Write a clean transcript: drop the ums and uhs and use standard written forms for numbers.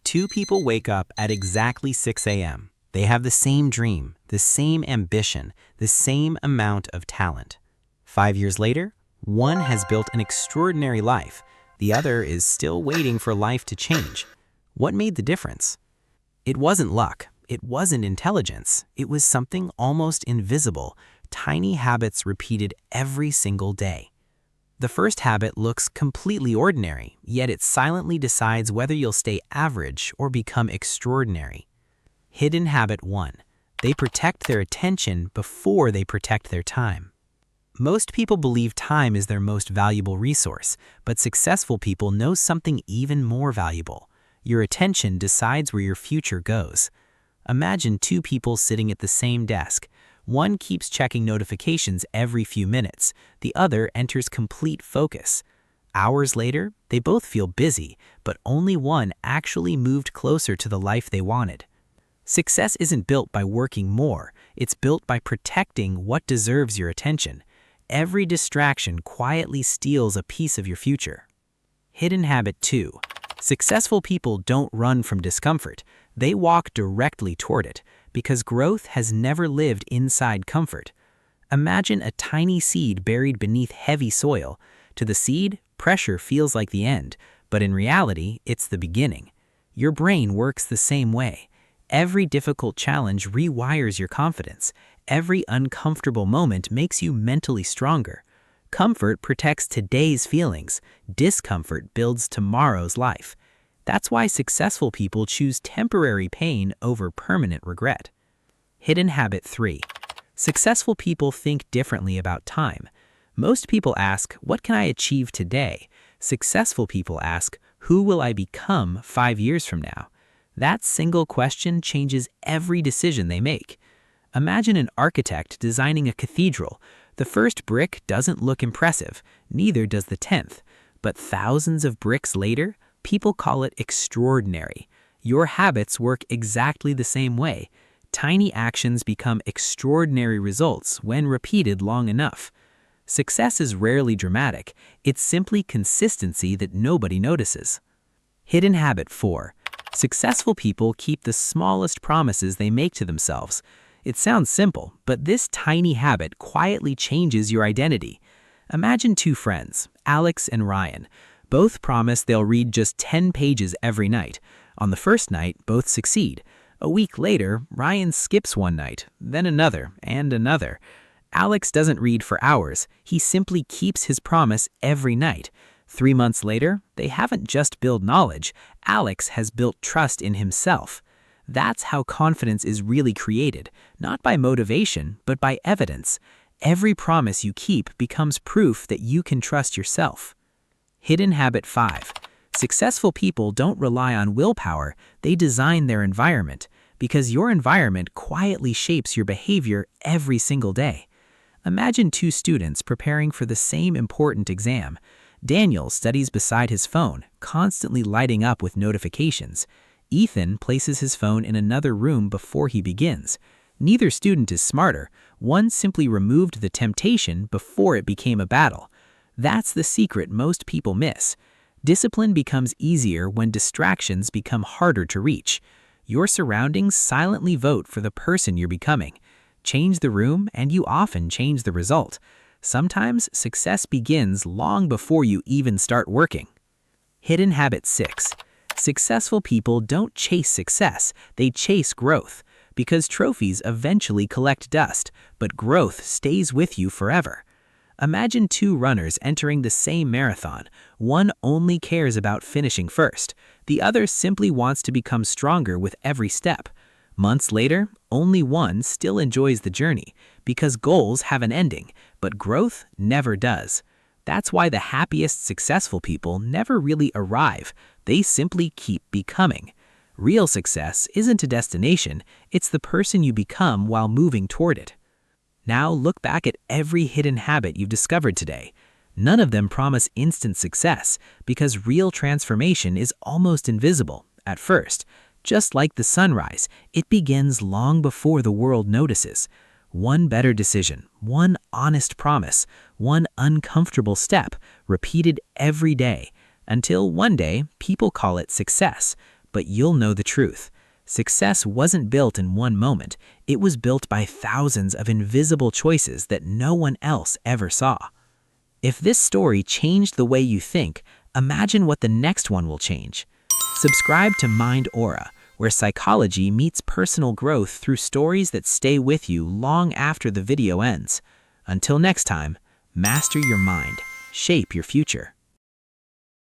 Two people wake up at exactly 6 a.m. They have the same dream, the same ambition, the same amount of talent. 5 years later, one has built an extraordinary life. The other is still waiting for life to change. What made the difference? It wasn't luck. It wasn't intelligence. It was something almost invisible, tiny habits repeated every single day. The first habit looks completely ordinary, yet it silently decides whether you'll stay average or become extraordinary. Hidden habit 1. They protect their attention before they protect their time. Most people believe time is their most valuable resource, but successful people know something even more valuable. Your attention decides where your future goes. Imagine two people sitting at the same desk. One keeps checking notifications every few minutes. The other enters complete focus. Hours later, they both feel busy, but only one actually moved closer to the life they wanted. Success isn't built by working more. It's built by protecting what deserves your attention. Every distraction quietly steals a piece of your future. Hidden habit 2. Successful people don't run from discomfort. They walk directly toward it, because growth has never lived inside comfort. Imagine a tiny seed buried beneath heavy soil. To the seed, pressure feels like the end, but in reality, it's the beginning. Your brain works the same way. Every difficult challenge rewires your confidence. Every uncomfortable moment makes you mentally stronger. Comfort protects today's feelings. Discomfort builds tomorrow's life. That's why successful people choose temporary pain over permanent regret. Hidden habit 3. Successful people think differently about time. Most people ask, what can I achieve today? Successful people ask, who will I become 5 years from now? That single question changes every decision they make. Imagine an architect designing a cathedral. The first brick doesn't look impressive, neither does the 10th. But thousands of bricks later, people call it extraordinary. Your habits work exactly the same way. Tiny actions become extraordinary results when repeated long enough. Success is rarely dramatic. It's simply consistency that nobody notices. Hidden habit 4. Successful people keep the smallest promises they make to themselves. It sounds simple, but this tiny habit quietly changes your identity. Imagine two friends, Alex and Ryan. Both promise they'll read just 10 pages every night. On the first night, both succeed. A week later, Ryan skips one night, then another, and another. Alex doesn't read for hours. He simply keeps his promise every night. 3 months later, they haven't just built knowledge. Alex has built trust in himself. That's how confidence is really created, not by motivation, but by evidence. Every promise you keep becomes proof that you can trust yourself. Hidden habit 5. Successful people don't rely on willpower, they design their environment, because your environment quietly shapes your behavior every single day. Imagine two students preparing for the same important exam. Daniel studies beside his phone, constantly lighting up with notifications. Ethan places his phone in another room before he begins. Neither student is smarter. One simply removed the temptation before it became a battle. That's the secret most people miss. Discipline becomes easier when distractions become harder to reach. Your surroundings silently vote for the person you're becoming. Change the room, and you often change the result. Sometimes success begins long before you even start working. Hidden habit 6. Successful people don't chase success, they chase growth. Because trophies eventually collect dust, but growth stays with you forever. Imagine two runners entering the same marathon. One only cares about finishing first. The other simply wants to become stronger with every step. Months later, only one still enjoys the journey, because goals have an ending, but growth never does. That's why the happiest successful people never really arrive. They simply keep becoming. Real success isn't a destination, it's the person you become while moving toward it. Now look back at every hidden habit you've discovered today. None of them promise instant success, because real transformation is almost invisible at first. Just like the sunrise, it begins long before the world notices. One better decision, one honest promise, one uncomfortable step, repeated every day, until one day people call it success. but you'll know the truth. Success wasn't built in one moment. It was built by thousands of invisible choices that no one else ever saw. If this story changed the way you think, imagine what the next one will change. Subscribe to MindAura, where psychology meets personal growth through stories that stay with you long after the video ends. Until next time, master your mind, shape your future.